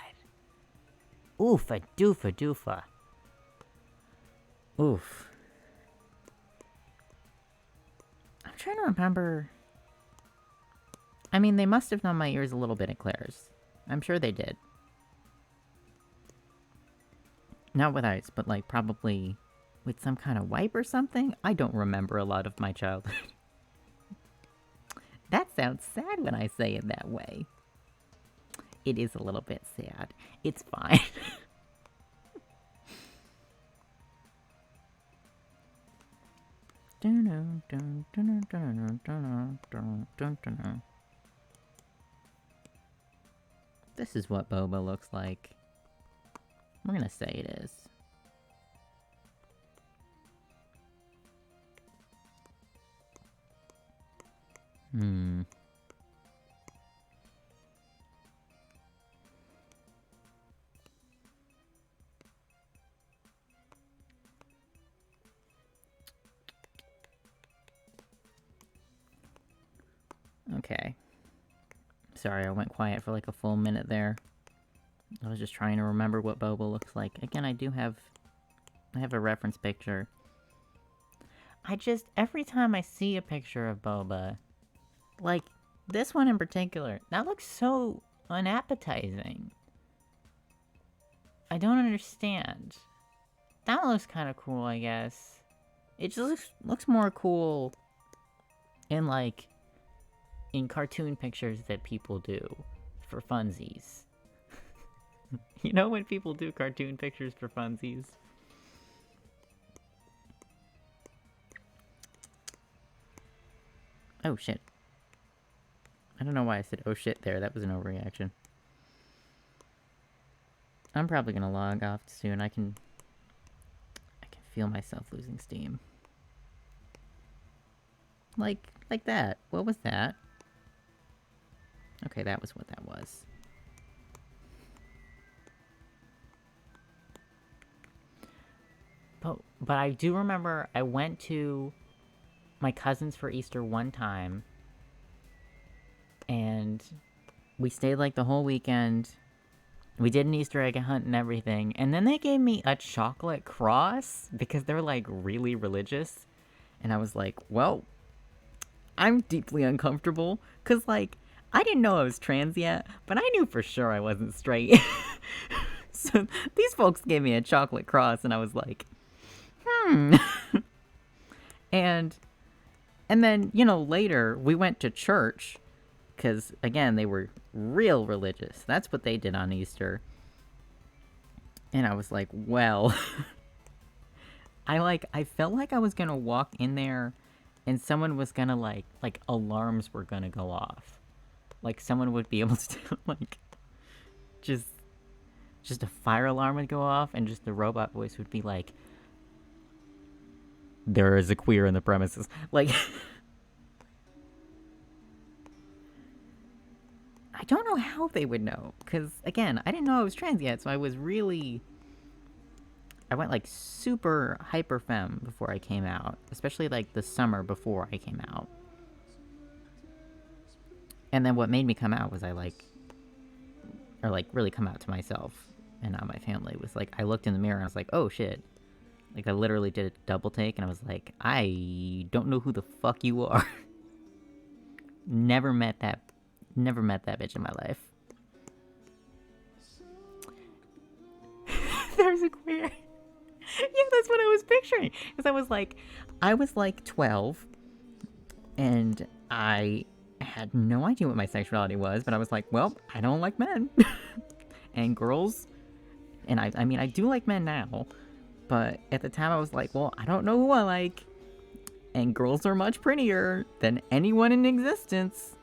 Oofa doofa. Oof. I'm trying to remember. I mean, they must have numbed my ears a little bit at Claire's. I'm sure they did. Not with ice, but like probably with some kind of wipe or something? I don't remember a lot of my childhood. That sounds sad when I say it that way. It is a little bit sad. It's fine. This is what Boba looks like. We're gonna say it is. Okay. Sorry, I went quiet for like a full minute there. I was just trying to remember what Boba looks like. Again, I have a reference picture. Every time I see a picture of Boba, like, this one in particular, that looks so unappetizing. I don't understand. That looks kind of cool, I guess. It just looks more cool in, like, in cartoon pictures that people do for funsies. You know when people do cartoon pictures for funsies? Oh shit. I don't know why I said oh shit there, that was an overreaction. I'm probably gonna log off soon. I can feel myself losing steam. Like that. What was that? Okay, that was what that was. But I do remember I went to my cousins for Easter one time, and we stayed like the whole weekend. We did an Easter egg hunt and everything, and then they gave me a chocolate cross because they're like really religious, and I was like, well, I'm deeply uncomfortable because like I didn't know I was trans yet, but I knew for sure I wasn't straight. So these folks gave me a chocolate cross, and I was like, and then, you know, later we went to church because, again, they were real religious. That's what they did on Easter. And I was like, well, I felt like I was gonna walk in there and someone was gonna like alarms were gonna go off. Like someone would be able to like just a fire alarm would go off and just the robot voice would be like, there is a queer in the premises. Like, I don't know how they would know. Because, again, I didn't know I was trans yet, so I went, like, super hyper femme before I came out. Especially, like, the summer before I came out. And then what made me come out was really come out to myself and not my family, was like, I looked in the mirror and I was like, oh shit. Like, I literally did a double take and I was like, I don't know who the fuck you are. Never met that bitch in my life. There's a queer. Yeah, that's what I was picturing. Because I was like 12 and I had no idea what my sexuality was, but I was like, well, I don't like men. And girls, and I mean, I do like men now, but at the time I was like, well, I don't know who I like. And girls are much prettier than anyone in existence.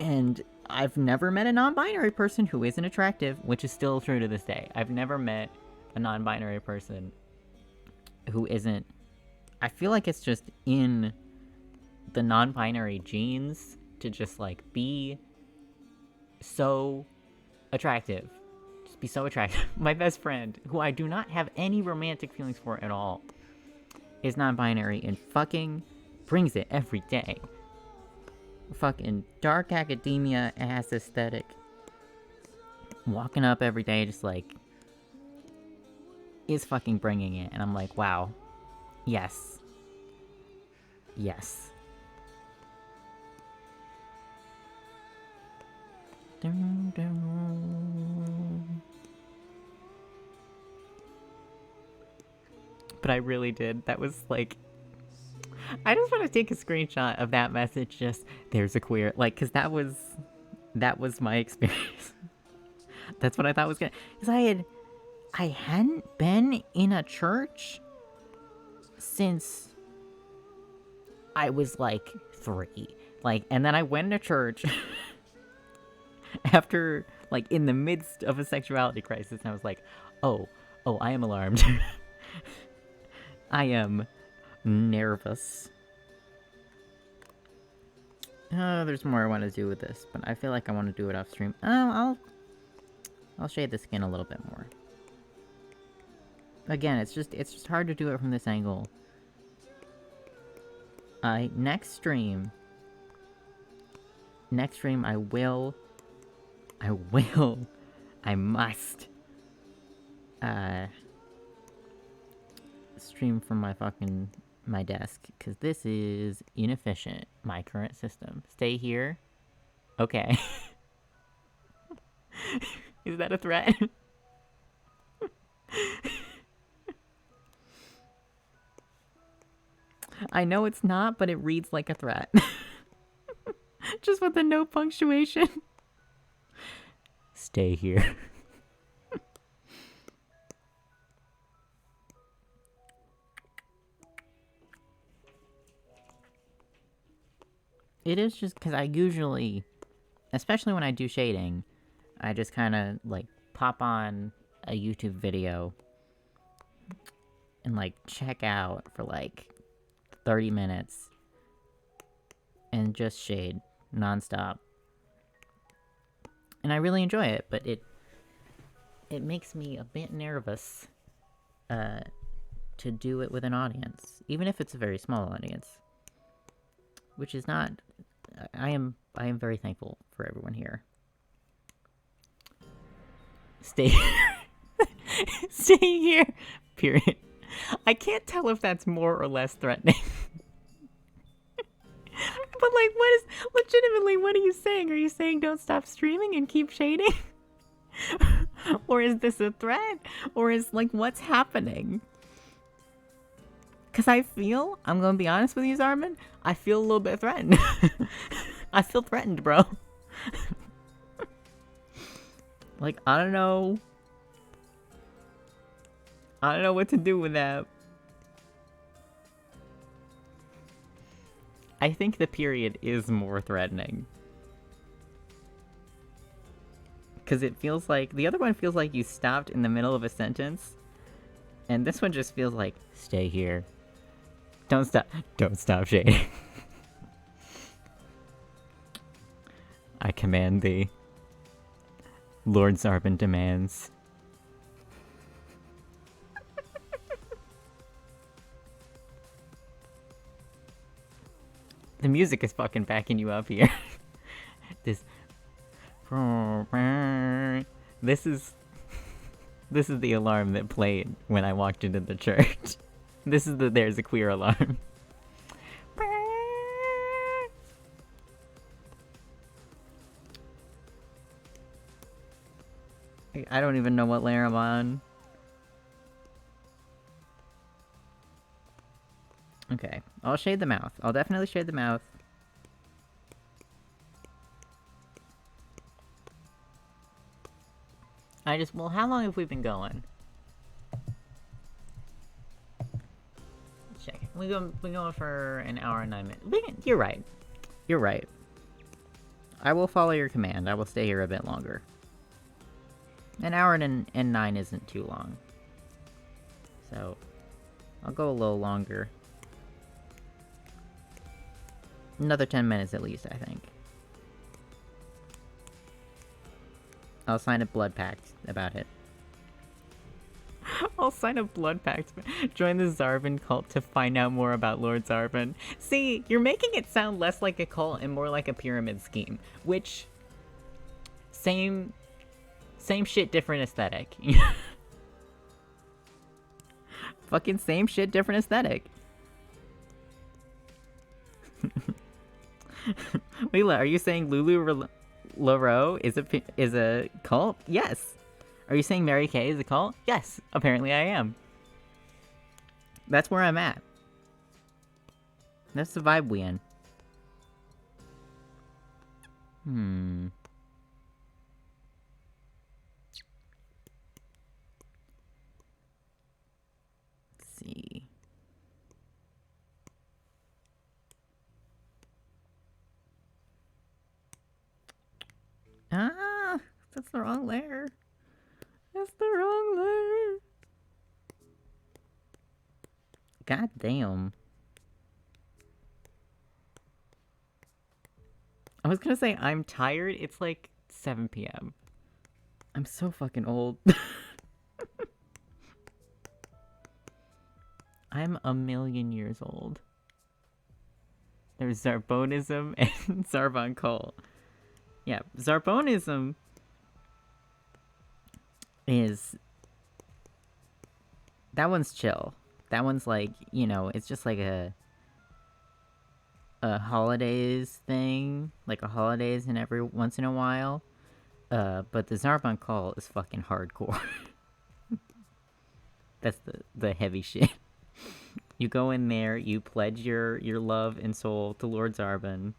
And I've never met a non-binary person who isn't attractive, which is still true to this day. I've never met a non-binary person who isn't... I feel like it's just in the non-binary genes to just, like, be so attractive. Just be so attractive. My best friend, who I do not have any romantic feelings for at all, is non-binary and fucking brings it every day. Fucking dark academia ass aesthetic. Walking up every day just like is fucking bringing it, and I'm like, wow. Yes. Yes. Dun, dun. But I really did. That was like... I just want to take a screenshot of that message, just, there's a queer... Like, because that was my experience. That's what I thought was gonna... Because I hadn't been in a church since I was, like, 3. Like, and then I went to church after, like, in the midst of a sexuality crisis, and I was like, oh, I am alarmed. I am nervous. There's more I want to do with this, but I feel like I want to do it off stream. I'll shade the skin a little bit more. Again, it's just hard to do it from this angle. Next stream, I must, stream from my desk, because this is inefficient, my current system. Stay here? Okay. Is that a threat? I know it's not, but it reads like a threat. Just with the no punctuation. Stay here. It is just because I usually, especially when I do shading, I just kind of, like, pop on a YouTube video and, like, check out for, like, 30 minutes and just shade nonstop. And I really enjoy it, but it makes me a bit nervous to do it with an audience, even if it's a very small audience. Which is not... I am very thankful for everyone here. Stay Stay here. Period. I can't tell if that's more or less threatening. But, like, legitimately, what are you saying? Are you saying don't stop streaming and keep shading? Or is this a threat? Or is, like, what's happening? Because I'm gonna be honest with you, Zorbon, I feel a little bit threatened. I feel threatened, bro. Like, I don't know what to do with that. I think the period is more threatening. Because it feels like... The other one feels like you stopped in the middle of a sentence. And this one just feels like, stay here. Don't stop shading. I command thee. Lord Zorbon demands. The music is fucking backing you up here. This... This is the alarm that played when I walked into the church. This is the there's a queer alarm. I don't even know what layer I'm on. Okay, I'll shade the mouth. I'll definitely shade the mouth. Well, how long have we been going? Let's check. We're going for an hour and 9 minutes. You're right. You're right. I will follow your command. I will stay here a bit longer. An hour and 9 isn't too long. So, I'll go a little longer. Another 10 minutes at least, I think. I'll sign a blood pact about it. I'll sign a blood pact. Join the Zorbon cult to find out more about Lord Zorbon. See, you're making it sound less like a cult and more like a pyramid scheme. Which... Same shit, different aesthetic. Fucking same shit, different aesthetic. Leela, are you saying Lulu Laro is a cult? Yes. Are you saying Mary Kay is a cult? Yes. Apparently I am. That's where I'm at. That's the vibe we in. Let's see. Ah, that's the wrong layer. That's the wrong layer. God damn. I was gonna say I'm tired. It's like 7 p.m. I'm so fucking old. I'm a million years old. There's Zorbonism and Zorbon cult. Yeah, Zorbonism is... That one's chill. That one's like, you know, it's just like a holidays thing. Like a holidays and every once in a while. But the Zorbon cult is fucking hardcore. That's the heavy shit. You go in there, you pledge your love and soul to Lord Zorbon.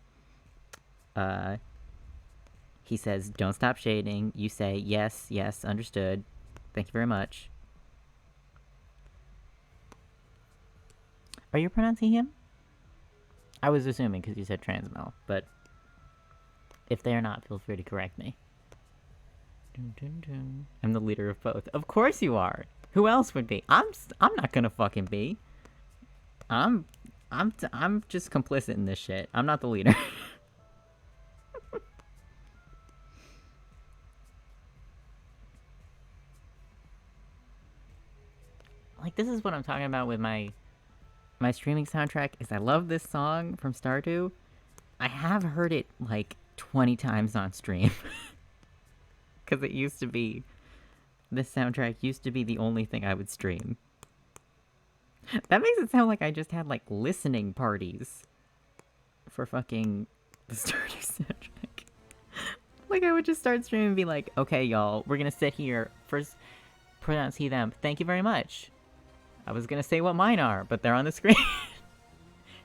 He says, don't stop shading. You say, yes, yes, understood. Thank you very much. Are you pronouncing him? I was assuming because you said Transmel, but if they are not, feel free to correct me. Dun, dun, dun. I'm the leader of both. Of course you are. Who else would be? I'm not gonna fucking be. I'm just complicit in this shit. I'm not the leader. Like, this is what I'm talking about with my streaming soundtrack, is I love this song from Stardew. I have heard it, like, 20 times on stream. Because it used to be... This soundtrack used to be the only thing I would stream. That makes it sound like I just had, like, listening parties for fucking the Stardew soundtrack. Like, I would just start streaming and be like, okay, y'all, we're gonna sit here. First, pronounce he, them. Thank you very much. I was gonna say what mine are, but they're on the screen.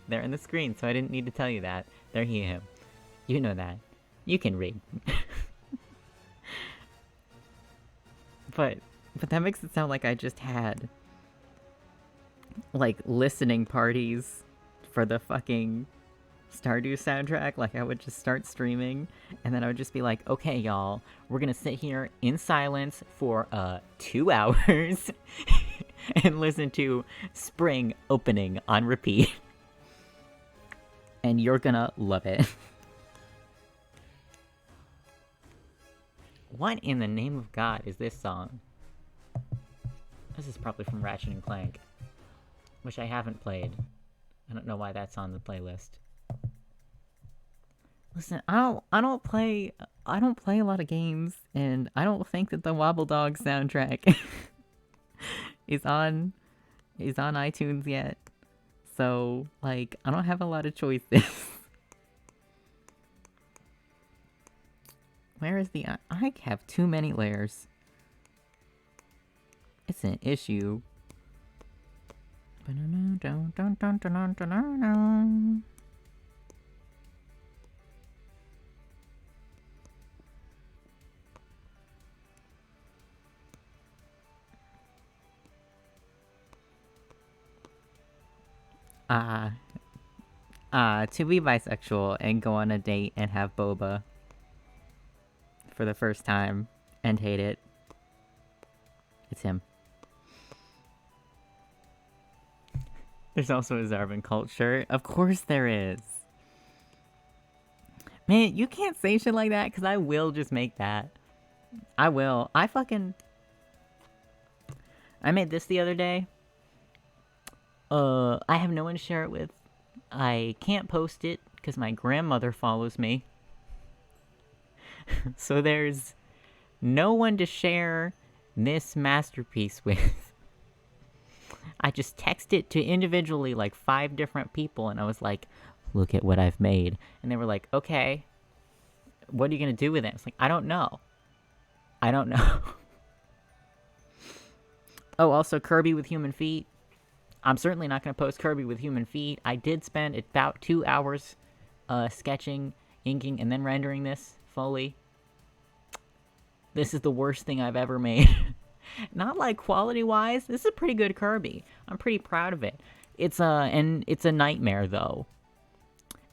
They're on the screen, so I didn't need to tell you that. They're he, him. You know that. You can read. But that makes it sound like I just had, like, listening parties for the fucking Stardew soundtrack. Like, I would just start streaming, and then I would just be like, okay, y'all, we're gonna sit here in silence for, 2 hours and listen to Spring opening on repeat. And you're gonna love it. What in the name of God is this song? This is probably from Ratchet and Clank, which I haven't played. I don't know why that's on the playlist. Listen, I don't play a lot of games, and I don't think that the Wobble Dog soundtrack is on iTunes yet. So, like, I don't have a lot of choices. Where is the... I have too many layers. It's an issue. To be bisexual and go on a date and have boba for the first time and hate it. It's him. There's also a Zorbon culture. Of course there is. Man, you can't say shit like that, because I will just make that. I will. I made this the other day. I have no one to share it with. I can't post it, because my grandmother follows me. So there's no one to share this masterpiece with. I just texted it to individually like 5 different people, and I was like, look at what I've made. And they were like, okay, what are you gonna do with it? It's like, I don't know. Oh, also Kirby with human feet. I'm certainly not gonna post Kirby with human feet. I did spend about 2 hours sketching, inking, and then rendering this fully. This is the worst thing I've ever made. Not like quality-wise. This is a pretty good Kirby. I'm pretty proud of it. It's a nightmare though.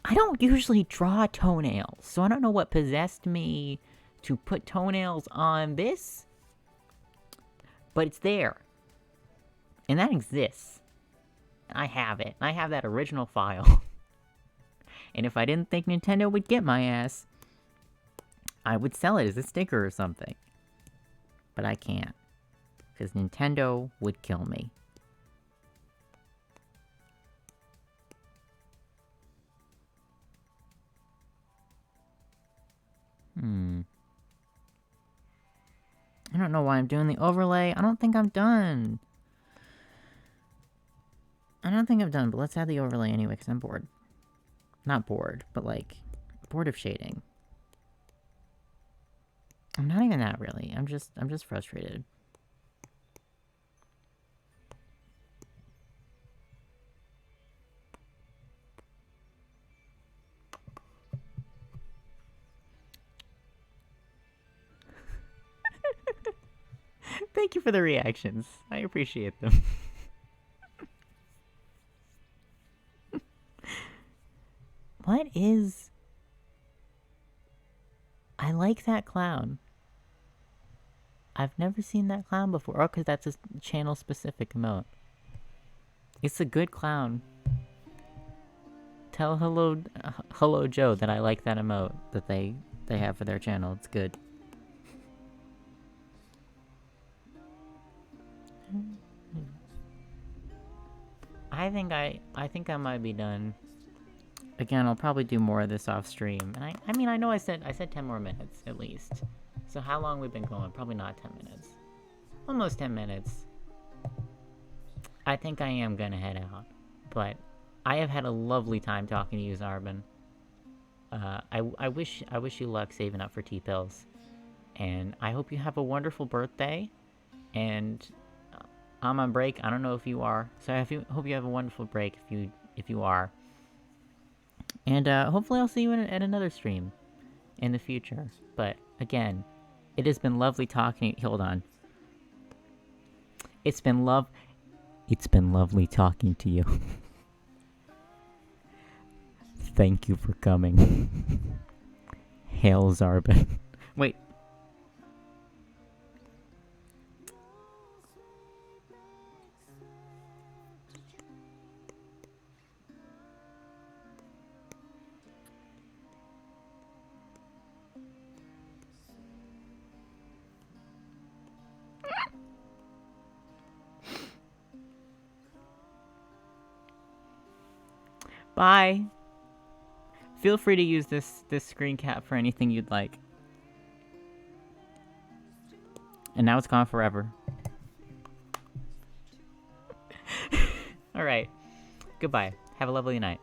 I don't usually draw toenails, so I don't know what possessed me to put toenails on this. But it's there. And that exists. I have it. I have that original file. And if I didn't think Nintendo would get my ass, I would sell it as a sticker or something. But I can't. Because Nintendo would kill me. I don't know why I'm doing the overlay. I don't think I'm done. But let's add the overlay anyway, because I'm bored. Not bored, but like, bored of shading. I'm not even that, really. I'm just frustrated. Thank you for the reactions. I appreciate them. What is... I like that clown. I've never seen that clown before. Oh, because that's a channel-specific emote. It's a good clown. Tell Hello Joe that I like that emote that they have for their channel. It's good. I think I might be done. Again, I'll probably do more of this off stream. And I mean, I know I said 10 more minutes at least. So how long we've been going? Probably not 10 minutes. Almost 10 minutes. I think I am gonna head out. But I have had a lovely time talking to you, Zorbon. I wish you luck saving up for T-pills. And I hope you have a wonderful birthday. And I'm on break. I don't know if you are. So I hope you have a wonderful break if you are. And hopefully I'll see you at another stream in the future. But again, it has been lovely talking. Hold on. It's been lovely talking to you. Thank you for coming. Hail Zorbon. Wait. Bye. Feel free to use this screen cap for anything you'd like. And now it's gone forever. Alright. Goodbye. Have a lovely night.